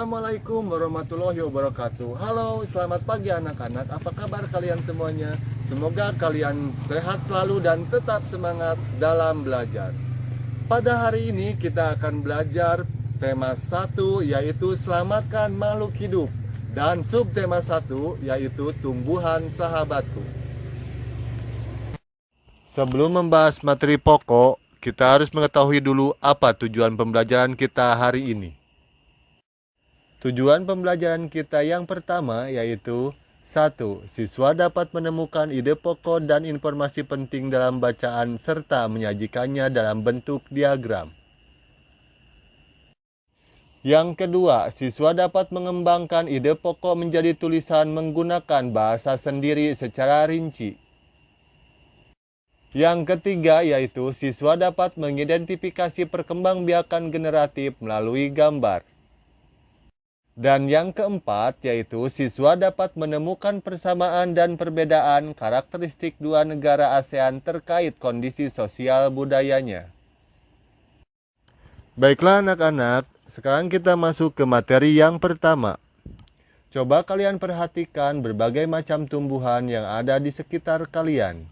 Assalamualaikum warahmatullahi wabarakatuh. Halo, selamat pagi anak-anak. Apa kabar kalian semuanya? Semoga kalian sehat selalu dan tetap semangat dalam belajar. Pada hari ini kita akan belajar tema 1 yaitu selamatkan makhluk hidup, dan subtema 1 yaitu tumbuhan sahabatku. Sebelum membahas materi pokok, kita harus mengetahui dulu apa tujuan pembelajaran kita hari ini. Tujuan pembelajaran kita yang pertama yaitu 1. Siswa dapat menemukan ide pokok dan informasi penting dalam bacaan serta menyajikannya dalam bentuk diagram. Yang kedua, siswa dapat mengembangkan ide pokok menjadi tulisan menggunakan bahasa sendiri secara rinci. Yang ketiga yaitu siswa dapat mengidentifikasi perkembangbiakan generatif melalui gambar. Dan yang keempat yaitu siswa dapat menemukan persamaan dan perbedaan karakteristik dua negara ASEAN terkait kondisi sosial budayanya. Baiklah anak-anak, sekarang kita masuk ke materi yang pertama. Coba kalian perhatikan berbagai macam tumbuhan yang ada di sekitar kalian.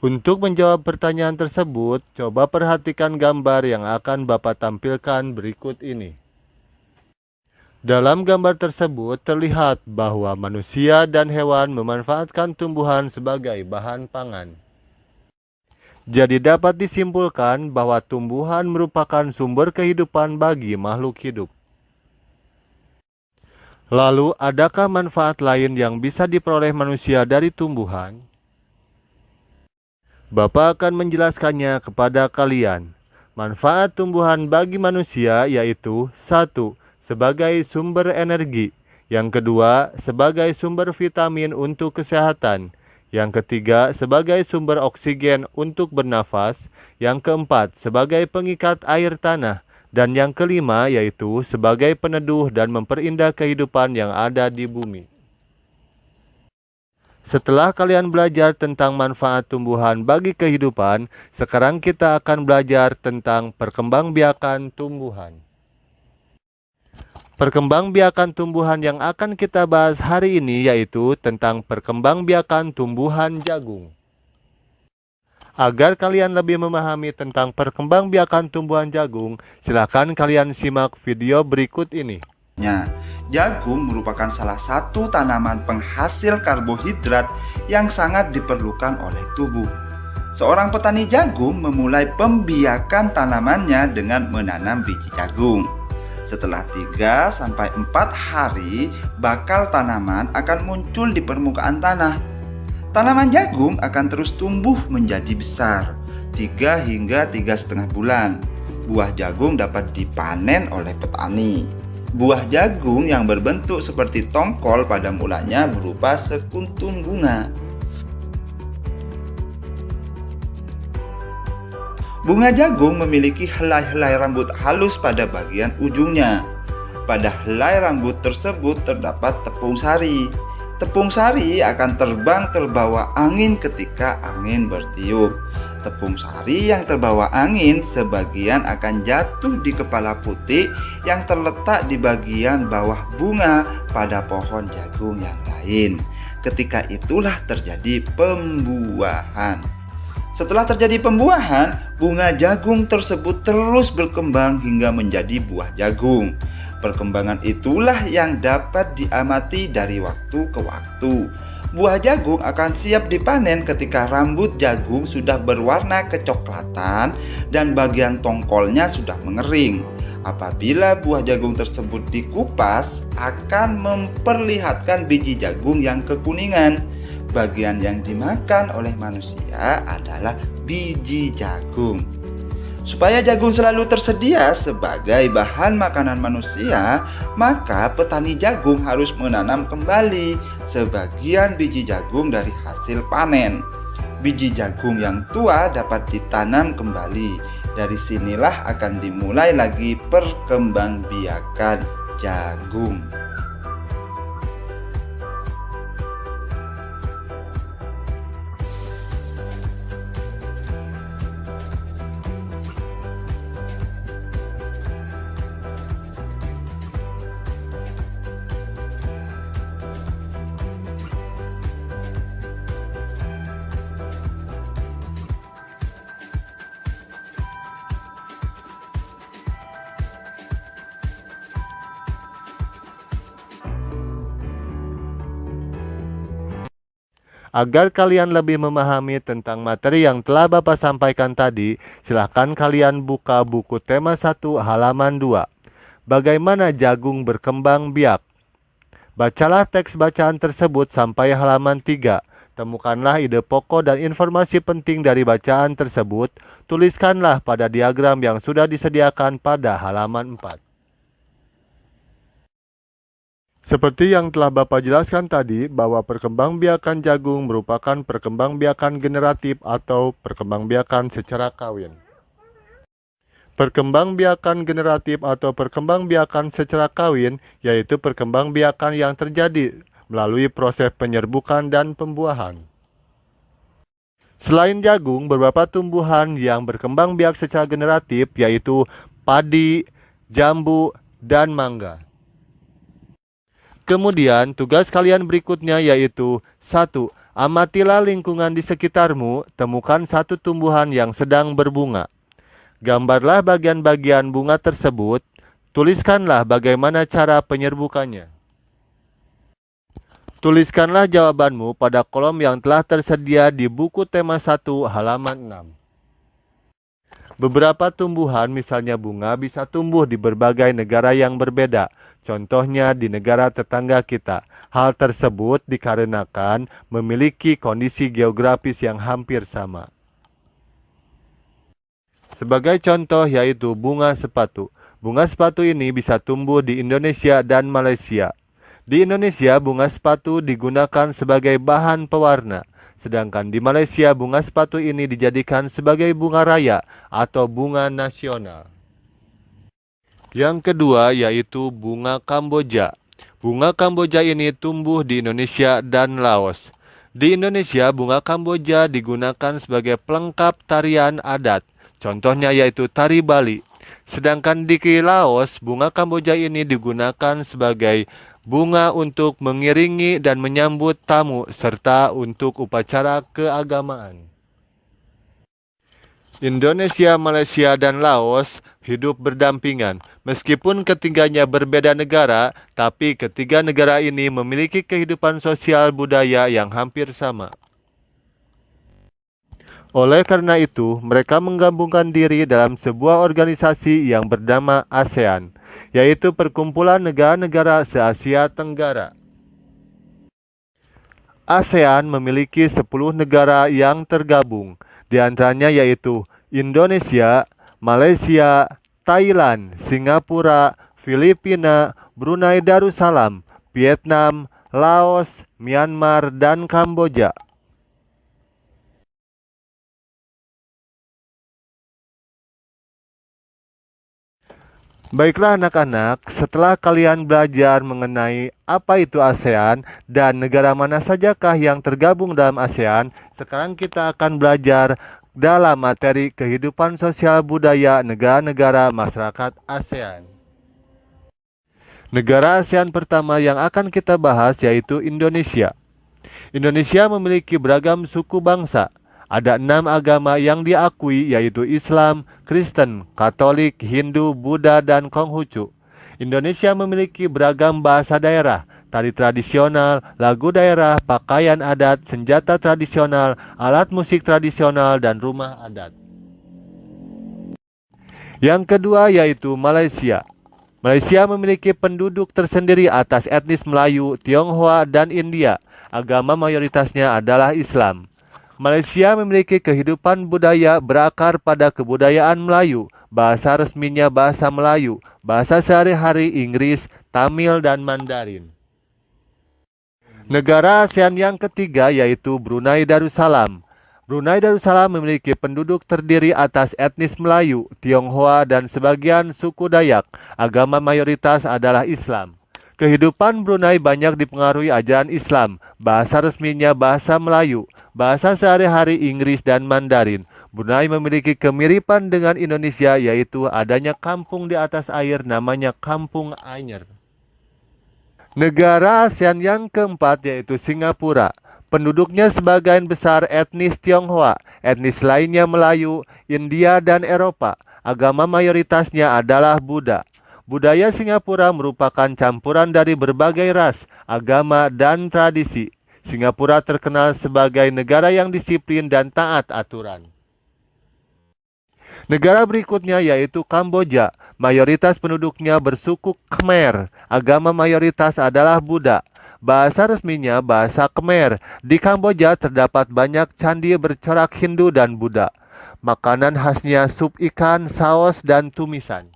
Untuk menjawab pertanyaan tersebut, coba perhatikan gambar yang akan Bapak tampilkan berikut ini. Dalam gambar tersebut terlihat bahwa manusia dan hewan memanfaatkan tumbuhan sebagai bahan pangan. Jadi dapat disimpulkan bahwa tumbuhan merupakan sumber kehidupan bagi makhluk hidup. Lalu, adakah manfaat lain yang bisa diperoleh manusia dari tumbuhan? Bapak akan menjelaskannya kepada kalian. Manfaat tumbuhan bagi manusia yaitu 1. Sebagai sumber energi. Yang kedua, sebagai sumber vitamin untuk kesehatan. Yang ketiga, sebagai sumber oksigen untuk bernafas. Yang keempat, sebagai pengikat air tanah. Dan yang kelima yaitu sebagai peneduh dan memperindah kehidupan yang ada di bumi. Setelah kalian belajar tentang manfaat tumbuhan bagi kehidupan, sekarang kita akan belajar tentang perkembangbiakan tumbuhan. Perkembangbiakan tumbuhan yang akan kita bahas hari ini yaitu tentang perkembangbiakan tumbuhan jagung. Agar kalian lebih memahami tentang perkembangbiakan tumbuhan jagung, silakan kalian simak video berikut ini. Jagung merupakan salah satu tanaman penghasil karbohidrat yang sangat diperlukan oleh tubuh. Seorang petani jagung memulai pembiakan tanamannya dengan menanam biji jagung. Setelah 3-4 hari, bakal tanaman akan muncul di permukaan tanah. Tanaman jagung akan terus tumbuh menjadi besar, 3 hingga 3,5 bulan. Buah jagung dapat dipanen oleh petani. Buah jagung yang berbentuk seperti tongkol pada mulanya berupa sekuntum bunga. Bunga jagung memiliki helai-helai rambut halus pada bagian ujungnya. Pada helai rambut tersebut terdapat tepung sari. Tepung sari akan terbang terbawa angin ketika angin bertiup. Tepung sari yang terbawa angin sebagian akan jatuh di kepala putih yang terletak di bagian bawah bunga pada pohon jagung yang lain. Ketika itulah terjadi pembuahan. Setelah terjadi pembuahan, bunga jagung tersebut terus berkembang hingga menjadi buah jagung. Perkembangan itulah yang dapat diamati dari waktu ke waktu. Buah jagung akan siap dipanen ketika rambut jagung sudah berwarna kecoklatan dan bagian tongkolnya sudah mengering. Apabila buah jagung tersebut dikupas, akan memperlihatkan biji jagung yang kekuningan. Bagian yang dimakan oleh manusia adalah biji jagung. Supaya jagung selalu tersedia sebagai bahan makanan manusia, maka petani jagung harus menanam kembali sebagian biji jagung dari hasil panen. Biji jagung yang tua dapat ditanam kembali. Dari sinilah akan dimulai lagi perkembangbiakan jagung. Agar kalian lebih memahami tentang materi yang telah Bapak sampaikan tadi, silahkan kalian buka buku tema 1 halaman 2. Bagaimana jagung berkembang biak? Bacalah teks bacaan tersebut sampai halaman 3. Temukanlah ide pokok dan informasi penting dari bacaan tersebut. Tuliskanlah pada diagram yang sudah disediakan pada halaman 4. Seperti yang telah Bapak jelaskan tadi, bahwa perkembangbiakan jagung merupakan perkembangbiakan generatif atau perkembangbiakan secara kawin. Perkembangbiakan generatif atau perkembangbiakan secara kawin yaitu perkembangbiakan yang terjadi melalui proses penyerbukan dan pembuahan. Selain jagung, beberapa tumbuhan yang berkembang biak secara generatif yaitu padi, jambu, dan mangga. Kemudian, tugas kalian berikutnya yaitu 1. Amatilah lingkungan di sekitarmu, temukan satu tumbuhan yang sedang berbunga. Gambarlah bagian-bagian bunga tersebut, tuliskanlah bagaimana cara penyerbukannya. Tuliskanlah jawabanmu pada kolom yang telah tersedia di buku tema 1 halaman 6. Beberapa tumbuhan misalnya bunga bisa tumbuh di berbagai negara yang berbeda, contohnya di negara tetangga kita. Hal tersebut dikarenakan memiliki kondisi geografis yang hampir sama. Sebagai contoh yaitu bunga sepatu. Bunga sepatu ini bisa tumbuh di Indonesia dan Malaysia. Di Indonesia, bunga sepatu digunakan sebagai bahan pewarna. Sedangkan di Malaysia, bunga sepatu ini dijadikan sebagai bunga raya atau bunga nasional. Yang kedua yaitu bunga Kamboja. Bunga Kamboja ini tumbuh di Indonesia dan Laos. Di Indonesia, bunga Kamboja digunakan sebagai pelengkap tarian adat. Contohnya yaitu tari Bali. Sedangkan di Laos, bunga Kamboja ini digunakan sebagai bunga untuk mengiringi dan menyambut tamu serta untuk upacara keagamaan. Indonesia, Malaysia, dan Laos hidup berdampingan. Meskipun ketiganya berbeda negara, tapi ketiga negara ini memiliki kehidupan sosial budaya yang hampir sama. Oleh karena itu, mereka menggabungkan diri dalam sebuah organisasi yang bernama ASEAN, yaitu Perkumpulan Negara-Negara se-Asia Tenggara. ASEAN memiliki 10 negara yang tergabung, di antaranya yaitu Indonesia, Malaysia, Thailand, Singapura, Filipina, Brunei Darussalam, Vietnam, Laos, Myanmar, dan Kamboja. Baiklah anak-anak, setelah kalian belajar mengenai apa itu ASEAN dan negara mana sajakah yang tergabung dalam ASEAN, sekarang kita akan belajar dalam materi kehidupan sosial budaya negara-negara masyarakat ASEAN. Negara ASEAN pertama yang akan kita bahas yaitu Indonesia. Indonesia memiliki beragam suku bangsa. Ada 6 agama yang diakui yaitu Islam, Kristen, Katolik, Hindu, Buddha, dan Konghucu. Indonesia memiliki beragam bahasa daerah, tari tradisional, lagu daerah, pakaian adat, senjata tradisional, alat musik tradisional, dan rumah adat. Yang kedua yaitu Malaysia. Malaysia memiliki penduduk tersendiri atas etnis Melayu, Tionghoa, dan India. Agama mayoritasnya adalah Islam. Malaysia memiliki kehidupan budaya berakar pada kebudayaan Melayu, bahasa resminya bahasa Melayu, bahasa sehari-hari Inggris, Tamil, dan Mandarin. Negara ASEAN yang ketiga yaitu Brunei Darussalam. Brunei Darussalam memiliki penduduk terdiri atas etnis Melayu, Tionghoa, dan sebagian suku Dayak. Agama mayoritas adalah Islam. Kehidupan Brunei banyak dipengaruhi ajaran Islam, bahasa resminya bahasa Melayu, bahasa sehari-hari Inggris, dan Mandarin. Brunei memiliki kemiripan dengan Indonesia yaitu adanya kampung di atas air namanya Kampung Anyer. Negara ASEAN yang keempat yaitu Singapura. Penduduknya sebagian besar etnis Tionghoa, etnis lainnya Melayu, India, dan Eropa. Agama mayoritasnya adalah Buddha. Budaya Singapura merupakan campuran dari berbagai ras, agama, dan tradisi. Singapura terkenal sebagai negara yang disiplin dan taat aturan. Negara berikutnya yaitu Kamboja. Mayoritas penduduknya bersuku Khmer. Agama mayoritas adalah Buddha. Bahasa resminya bahasa Khmer. Di Kamboja terdapat banyak candi bercorak Hindu dan Buddha. Makanan khasnya sup ikan, saus, dan tumisan.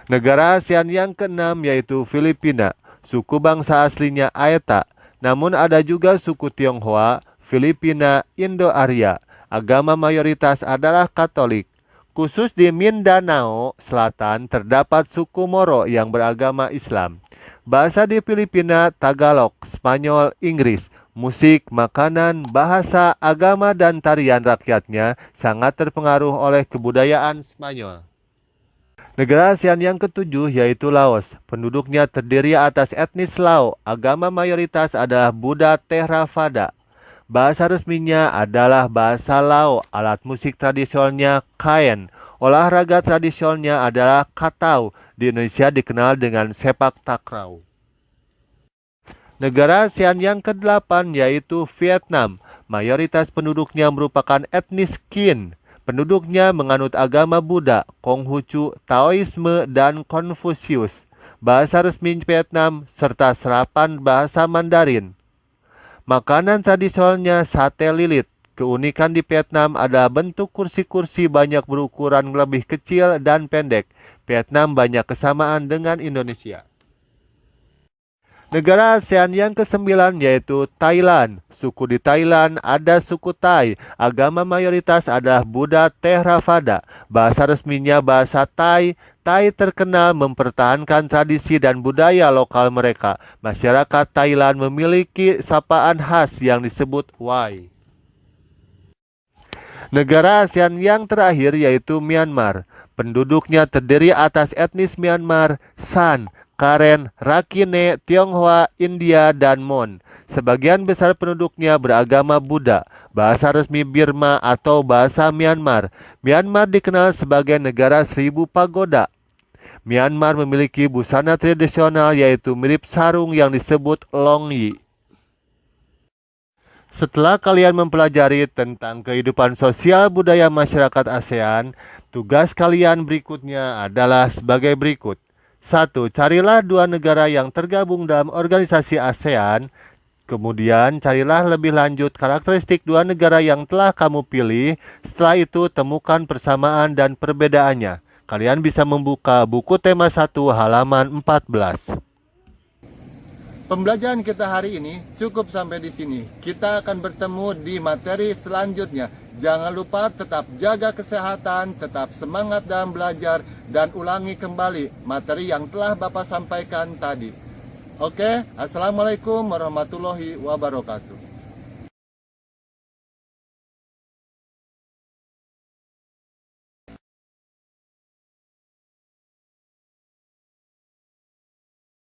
Negara ASEAN yang keenam yaitu Filipina. Suku bangsa aslinya Aeta. Namun ada juga suku Tionghoa, Filipina, Indo-Arya. Agama mayoritas adalah Katolik. Khusus di Mindanao Selatan terdapat suku Moro yang beragama Islam. Bahasa di Filipina Tagalog, Spanyol, Inggris. Musik, makanan, bahasa, agama, dan tarian rakyatnya sangat terpengaruh oleh kebudayaan Spanyol. Negara ASEAN yang ketujuh yaitu Laos. Penduduknya terdiri atas etnis Lao. Agama mayoritas adalah Buddha Theravada. Bahasa resminya adalah bahasa Lao. Alat musik tradisionalnya kaen. Olahraga tradisionalnya adalah katau. Di Indonesia dikenal dengan sepak takraw. Negara ASEAN yang ke-8 yaitu Vietnam. Mayoritas penduduknya merupakan etnis Kin. Penduduknya menganut agama Buddha, Konghucu, Taoisme, dan Konfusius. Bahasa resmi Vietnam serta serapan bahasa Mandarin. Makanan tradisionalnya sate lilit. Keunikan di Vietnam adalah bentuk kursi-kursi banyak berukuran lebih kecil dan pendek. Vietnam banyak kesamaan dengan Indonesia. Negara ASEAN yang ke-9 yaitu Thailand. Suku di Thailand ada suku Thai. Agama mayoritas adalah Buddha Theravada. Bahasa resminya bahasa Thai. Thai terkenal mempertahankan tradisi dan budaya lokal mereka. Masyarakat Thailand memiliki sapaan khas yang disebut Wai. Negara ASEAN yang terakhir yaitu Myanmar. Penduduknya terdiri atas etnis Myanmar, San, Karen, Rakhine, Tionghoa, India, dan Mon. Sebagian besar penduduknya beragama Buddha. Bahasa resmi Burma atau bahasa Myanmar. Myanmar dikenal sebagai negara 1000 pagoda. Myanmar memiliki busana tradisional yaitu mirip sarung yang disebut longyi. Setelah kalian mempelajari tentang kehidupan sosial budaya masyarakat ASEAN, tugas kalian berikutnya adalah sebagai berikut. 1. Carilah 2 negara yang tergabung dalam organisasi ASEAN. Kemudian carilah lebih lanjut karakteristik 2 negara yang telah kamu pilih. Setelah itu temukan persamaan dan perbedaannya. Kalian bisa membuka buku tema 1 halaman 14. Pembelajaran kita hari ini cukup sampai di sini. Kita akan bertemu di materi selanjutnya. Jangan lupa tetap jaga kesehatan, tetap semangat dalam belajar, dan ulangi kembali materi yang telah Bapak sampaikan tadi. Oke, Assalamualaikum warahmatullahi wabarakatuh.